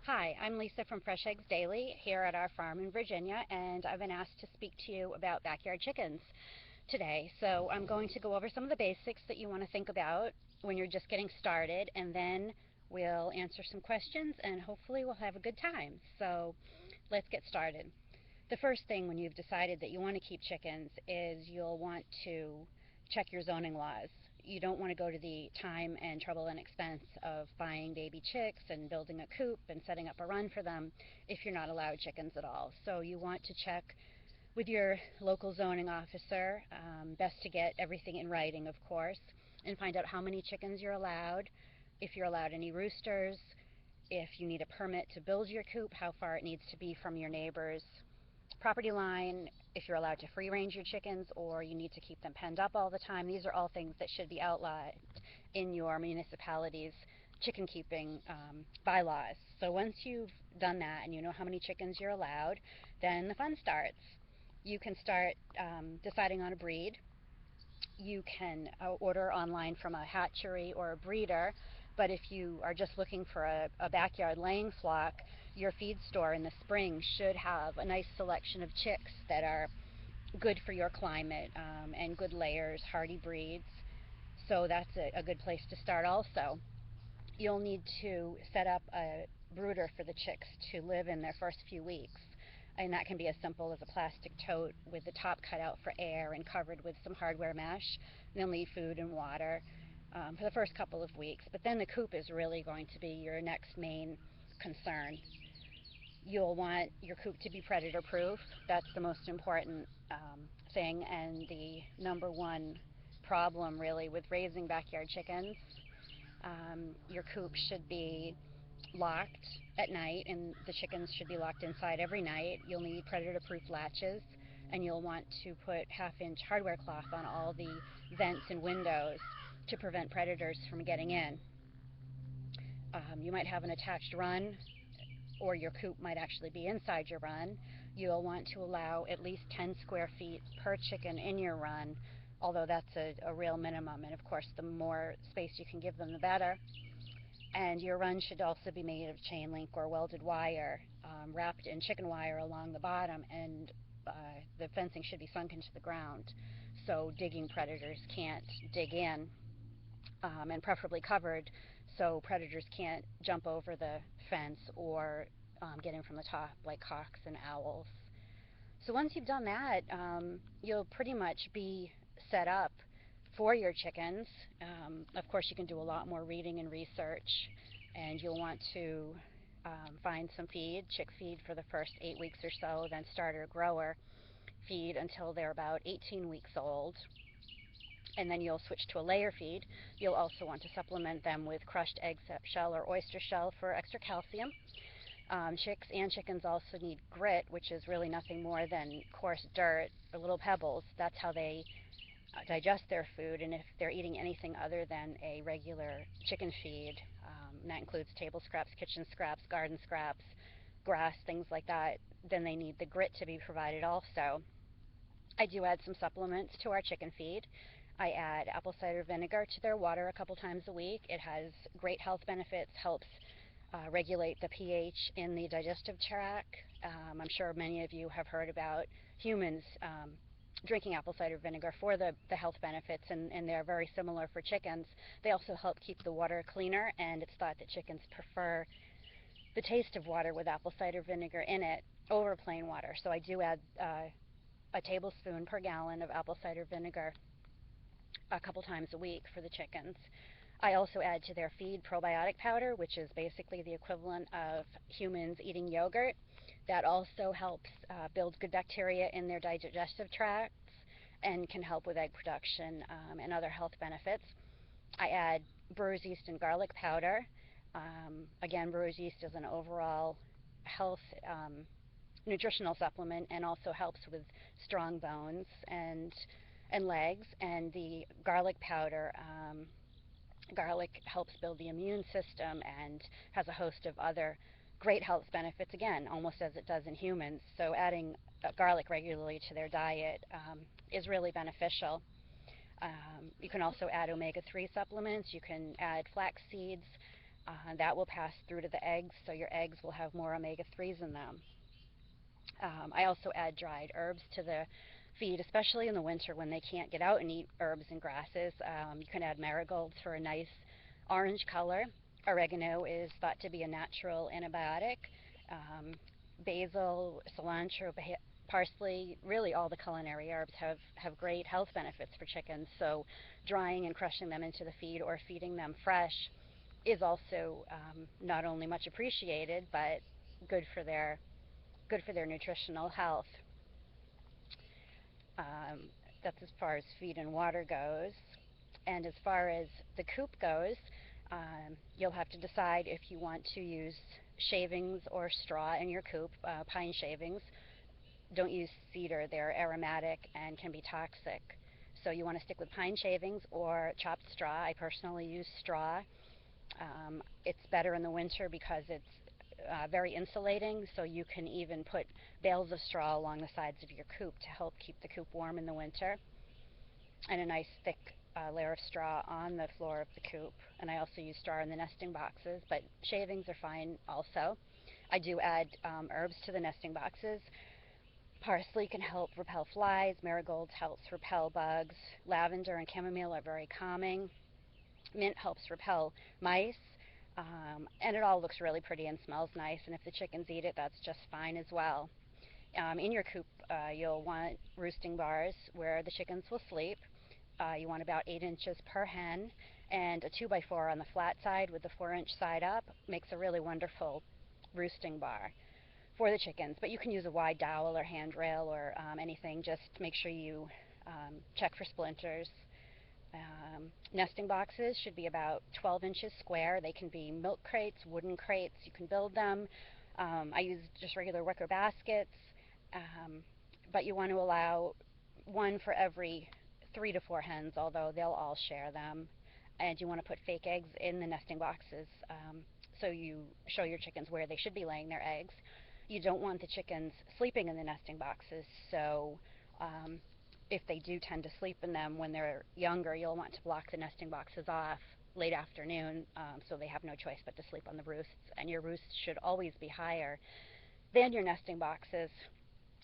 Hi, I'm Lisa from Fresh Eggs Daily here at our farm in Virginia, and I've been asked to speak to you about backyard chickens today. So I'm going to go over some of the basics that you want to think about when you're just getting started, and then we'll answer some questions and hopefully we'll have a good time. So let's get started. The first thing when you've decided that you want to keep chickens is you'll want to check your zoning laws. You don't want to go to the time and trouble and expense of buying baby chicks and building a coop and setting up a run for them if you're not allowed chickens at all. So you want to check with your local zoning officer, best to get everything in writing, of course, and find out how many chickens you're allowed, if you're allowed any roosters, if you need a permit to build your coop, how far it needs to be from your neighbor's property line, if you're allowed to free range your chickens or you need to keep them penned up all the time. These are all things that should be outlined in your municipality's chicken keeping bylaws. So once you've done that and you know how many chickens you're allowed, then the fun starts. You can start deciding on a breed. You can order online from a hatchery or a breeder, but if you are just looking for a backyard laying flock, your feed store in the spring should have a nice selection of chicks that are good for your climate and good layers, hardy breeds. So that's a good place to start also. You'll need to set up a brooder for the chicks to live in their first few weeks. And that can be as simple as a plastic tote with the top cut out for air and covered with some hardware mesh. You'll need food and water for the first couple of weeks. But then the coop is really going to be your next main concern. You'll want your coop to be predator proof. That's the most important thing and the number one problem really with raising backyard chickens. Your coop should be locked at night and the chickens should be locked inside every night. You'll need predator proof latches and you'll want to put 1/2-inch hardware cloth on all the vents and windows to prevent predators from getting in. You might have an attached run or your coop might actually be inside your run. You'll want to allow at least 10 square feet per chicken in your run, although that's a real minimum, and of course the more space you can give them the better. And your run should also be made of chain link or welded wire, wrapped in chicken wire along the bottom, and the fencing should be sunk into the ground so digging predators can't dig in, and preferably covered so predators can't jump over the fence or get in from the top like hawks and owls. So once you've done that, you'll pretty much be set up for your chickens. Of course, you can do a lot more reading and research, and you'll want to find some feed, chick feed for the first 8 weeks or so, then starter grower feed until they're about 18 weeks old. And then you'll switch to a layer feed. You'll also want to supplement them with crushed egg shell or oyster shell for extra calcium. Chicks and chickens also need grit, which is really nothing more than coarse dirt or little pebbles. That's how they digest their food, and if they're eating anything other than a regular chicken feed, and that includes table scraps, kitchen scraps, garden scraps, grass, things like that, then they need the grit to be provided also. I do add some supplements to our chicken feed. I add apple cider vinegar to their water a couple times a week. It has great health benefits, helps regulate the pH in the digestive tract. I'm sure many of you have heard about humans drinking apple cider vinegar for the health benefits, and they're very similar for chickens. They also help keep the water cleaner, and it's thought that chickens prefer the taste of water with apple cider vinegar in it over plain water. So I do add a tablespoon per gallon of apple cider vinegar a couple times a week for the chickens. I also add to their feed probiotic powder, which is basically the equivalent of humans eating yogurt. That also helps build good bacteria in their digestive tracts and can help with egg production and other health benefits. I add brewer's yeast and garlic powder. Again, brewer's yeast is an overall health nutritional supplement and also helps with strong bones and legs. And the garlic powder, garlic helps build the immune system and has a host of other great health benefits, again, almost as it does in humans. So adding garlic regularly to their diet is really beneficial. You can also add omega-3 supplements. You can add flax seeds That will pass through to the eggs, so your eggs will have more omega-3s in them. I also add dried herbs to the feed, especially in the winter when they can't get out and eat herbs and grasses. You can add marigolds for a nice orange color. Oregano is thought to be a natural antibiotic. Um, Basil, cilantro, parsley, really all the culinary herbs have great health benefits for chickens. So drying and crushing them into the feed or feeding them fresh is also not only much appreciated, but good for their good for their nutritional health. Um, that's as far as feed and water goes. And as far as the coop goes, you'll have to decide if you want to use shavings or straw in your coop. Pine shavings. Don't use cedar, they're aromatic and can be toxic. So you want to stick with pine shavings or chopped straw. I personally use straw. It's better in the winter because it's very insulating, so you can even put bales of straw along the sides of your coop to help keep the coop warm in the winter, and a nice thick layer of straw on the floor of the coop. And I also use straw in the nesting boxes, but shavings are fine also. I do add herbs to the nesting boxes. Parsley can help repel flies, marigolds helps repel bugs, lavender and chamomile are very calming, mint helps repel mice, and it all looks really pretty and smells nice, and if the chickens eat it, that's just fine as well. In your coop, you'll want roosting bars where the chickens will sleep. You want about 8 inches per hen, and a 2 by 4 on the flat side with the 4-inch side up makes a really wonderful roosting bar for the chickens. But you can use a wide dowel or handrail or anything. Just make sure you check for splinters. Nesting boxes should be about 12 inches square. They can be milk crates, wooden crates. You can build them. I use just regular wicker baskets, but you want to allow one for every 3 to 4 hens, although they'll all share them. And you want to put fake eggs in the nesting boxes, so you show your chickens where they should be laying their eggs. You don't want the chickens sleeping in the nesting boxes, so if they do tend to sleep in them when they're younger, you'll want to block the nesting boxes off late afternoon, so they have no choice but to sleep on the roosts. And your roosts should always be higher than your nesting boxes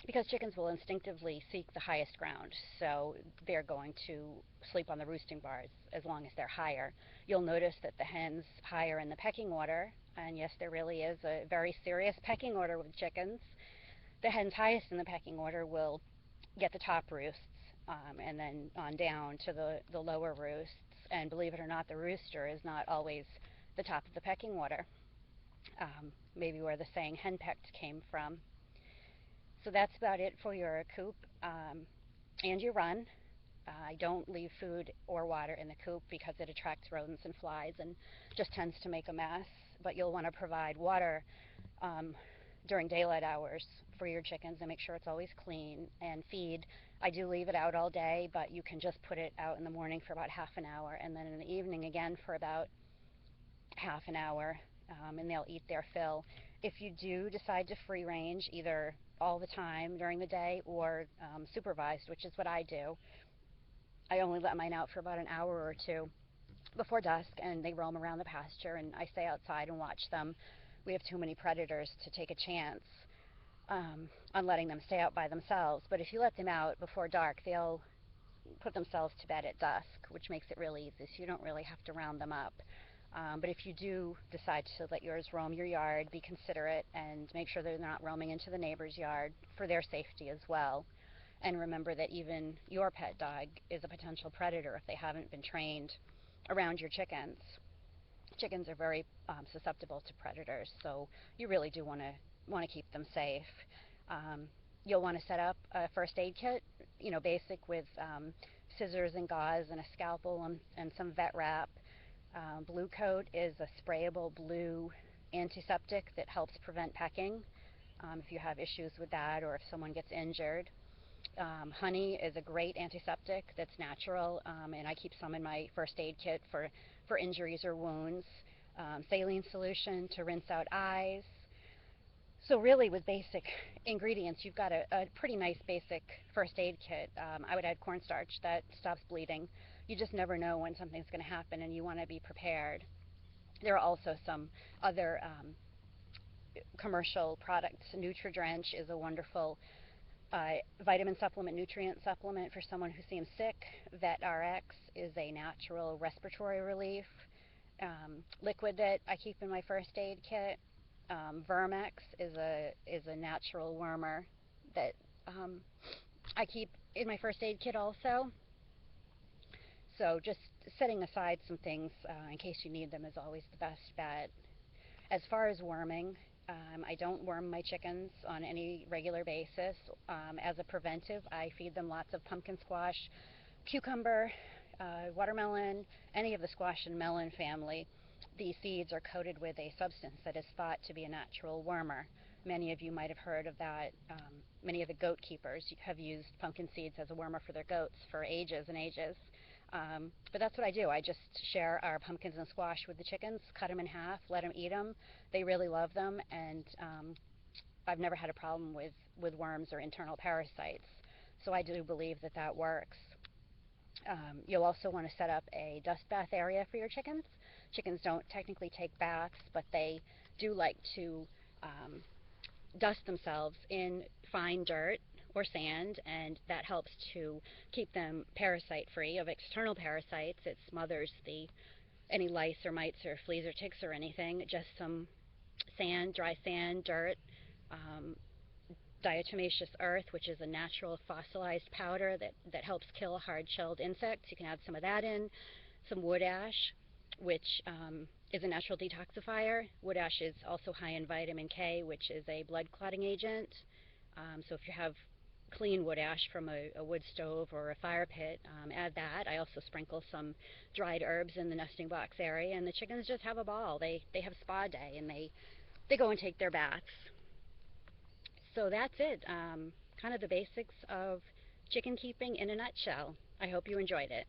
because chickens will instinctively seek the highest ground, so they're going to sleep on the roosting bars as long as they're higher. You'll notice that the hens higher in the pecking order, and yes, there really is a very serious pecking order with chickens. The hens highest in the pecking order will get the top roosts, and then on down to the lower roosts. And believe it or not, the rooster is not always the top of the pecking order. Maybe where the saying henpecked came from. So that's about it for your coop and your run. I don't leave food or water in the coop because it attracts rodents and flies and just tends to make a mess. But you'll want to provide water during daylight hours for your chickens and make sure it's always clean. And feed, I do leave it out all day, but you can just put it out in the morning for about half an hour and then in the evening again for about half an hour, and they'll eat their fill. If you do decide to free range, either all the time during the day or supervised, which is what I do, I only let mine out for about an hour or two before dusk, and they roam around the pasture, and I stay outside and watch them. We have too many predators to take a chance on letting them stay out by themselves. But if you let them out before dark, they'll put themselves to bed at dusk, which makes it really easy, so you don't really have to round them up. But if you do decide to let yours roam your yard, be considerate and make sure they're not roaming into the neighbor's yard for their safety as well. And remember that even your pet dog is a potential predator if they haven't been trained around your chickens. Chickens are very susceptible to predators, so you really do want to keep them safe. You'll want to set up a first aid kit, basic with scissors and gauze and a scalpel and some vet wrap. Blue Coat is a sprayable blue antiseptic that helps prevent pecking if you have issues with that or if someone gets injured. Honey is a great antiseptic that's natural, and I keep some in my first aid kit for injuries or wounds. Saline solution to rinse out eyes. So really with basic ingredients, you've got a pretty nice basic first aid kit. I would add cornstarch, that stops bleeding. You just never know when something's going to happen and you want to be prepared. There are also some other commercial products. NutriDrench is a wonderful vitamin supplement, nutrient supplement for someone who seems sick. VetRx is a natural respiratory relief liquid that I keep in my first aid kit. Vermex is a natural wormer that I keep in my first aid kit also. So just setting aside some things in case you need them is always the best bet. As far as worming, I don't worm my chickens on any regular basis. As a preventive, I feed them lots of pumpkin squash, cucumber, watermelon, any of the squash and melon family. These seeds are coated with a substance that is thought to be a natural wormer. Many of you might have heard of that. Many of the goat keepers have used pumpkin seeds as a wormer for their goats for ages and ages. But that's what I do. I just share our pumpkins and squash with the chickens, cut them in half, let them eat them. They really love them, and I've never had a problem with worms or internal parasites. So I do believe that that works. You'll also want to set up a dust bath area for your chickens. Chickens don't technically take baths, but they do like to dust themselves in fine dirt or sand, and that helps to keep them parasite free of external parasites. It smothers any lice or mites or fleas or ticks or anything. Just some sand, dry sand, dirt, diatomaceous earth, which is a natural fossilized powder that helps kill hard-shelled insects. You can add some of that in. Some wood ash, which is a natural detoxifier. Wood ash is also high in vitamin K, which is a blood clotting agent. So if you have clean wood ash from a wood stove or a fire pit, add that. I also sprinkle some dried herbs in the nesting box area, and the chickens just have a ball. They have spa day, and they go and take their baths. So that's it, kind of the basics of chicken keeping in a nutshell. I hope you enjoyed it.